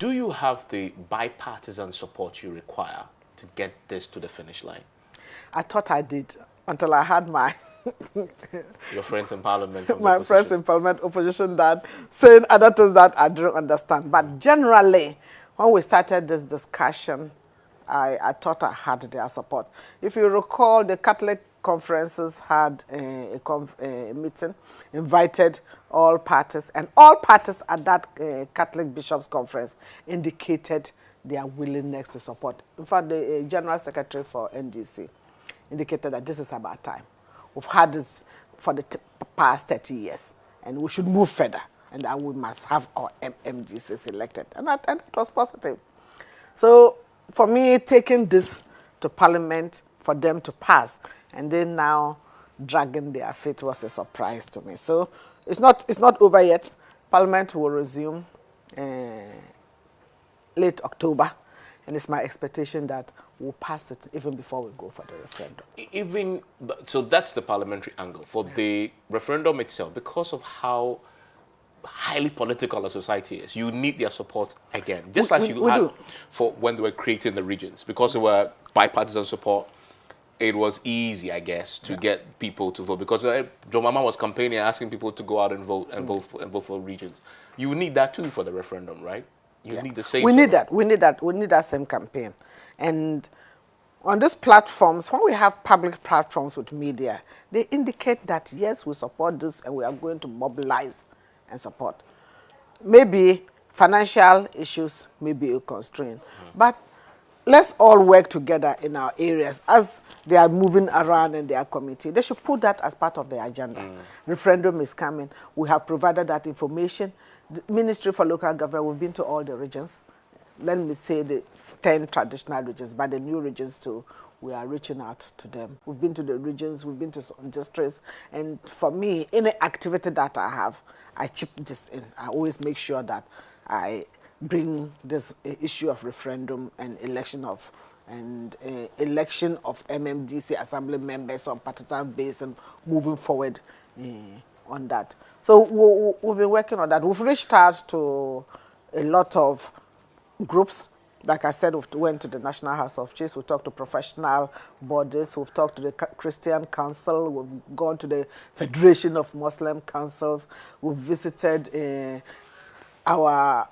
Do you have the bipartisan support you require to get this to the finish line? I thought I did until I had my your friends in parliament from my the friends in parliament opposition that saying other things that I don't understand. But generally, when we started this discussion, I thought I had their support. If you recall, the Catholic conferences had a meeting, invited all parties, and all parties at that Catholic Bishops' Conference indicated their willingness to support. In fact, the General Secretary for NDC indicated that this is about time. We've had this for the past 30 years, and we should move further, and that we must have our MMDCs elected. And it was positive. So for me, taking this to Parliament for them to pass, and then now dragging their feet was a surprise to me. So it's not over yet. Parliament will resume late October, and it's my expectation that we'll pass it even before we go for the referendum. So that's the parliamentary angle. For the referendum itself, because of how highly political a society is, you need their support again. Just as you had for when they were creating the regions. Because they were bipartisan support, it was easy, I guess, to get people to vote. Because John Mama was campaigning, asking people to go out and vote vote for regions. You need that too for the referendum, right? You need the same. We need that. We need that same campaign. And on these platforms, when we have public platforms with media, they indicate that yes, we support this and we are going to mobilize and support. Maybe financial issues may be a constraint, but let's all work together in our areas as they are moving around in their committee. They should put that as part of the agenda. Referendum is coming. We have provided that information. The Ministry for Local Government, we've been to all the regions. Let me say the 10 traditional regions, but the new regions too, we are reaching out to them. We've been to the regions, we've been to some districts, and for me, any activity that I have, I chip this in. I always make sure that I bring this issue of referendum and election of MMDC assembly members on partisan base and moving forward on that. So we've been working on that. We've reached out to a lot of groups. Like I said, we went to the National House of Chiefs, we talked to professional bodies, we've talked to the Christian Council, we've gone to the Federation of Muslim Councils, we've visited our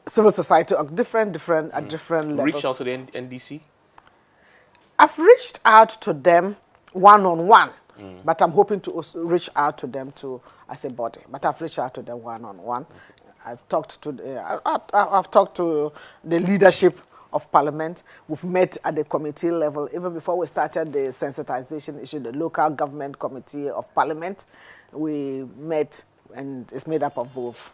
civil society at different levels. Reach out to the NDC? I've reached out to them one-on-one, but I'm hoping to also reach out to them as a body. But I've reached out to them one-on-one. I've talked to the leadership of Parliament. We've met at the committee level even before we started the sensitization issue. The local government committee of Parliament, we met, and it's made up of both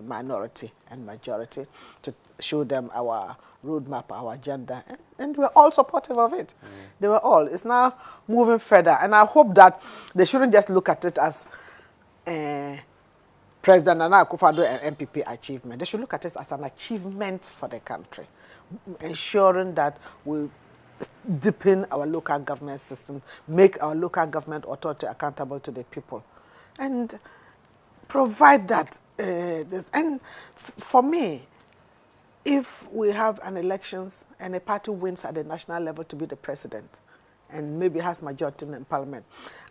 minority and majority, to show them our roadmap, our agenda, and we're all supportive of it. They were all. It's now moving further, and I hope that they shouldn't just look at it as President Nana Akufo-Addo and MPP achievement. They should look at it as an achievement for the country, ensuring that we deepen our local government system, make our local government authority accountable to the people, and provide that. And for me, if we have an elections and a party wins at the national level to be the president, and maybe has majority in Parliament,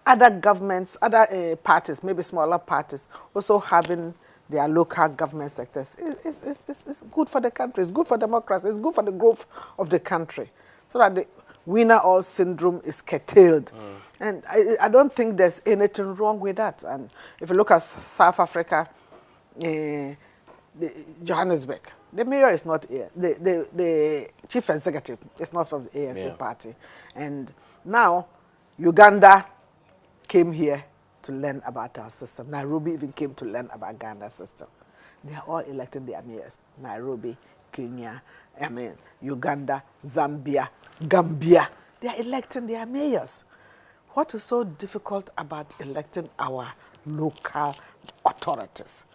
other governments, other parties, maybe smaller parties, also having their local government sectors, it's good for the country, it's good for democracy, it's good for the growth of the country, so that the winner-all syndrome is curtailed. And I don't think there's anything wrong with that. And if you look at South Africa, Johannesburg, the mayor is not here. The chief executive is not from the ANC party. And now, Uganda came here to learn about our system. Nairobi even came to learn about Ghana's system. They are all electing their mayors. Nairobi, Kenya, Uganda, Zambia, Gambia. They are electing their mayors. What is so difficult about electing our local authorities?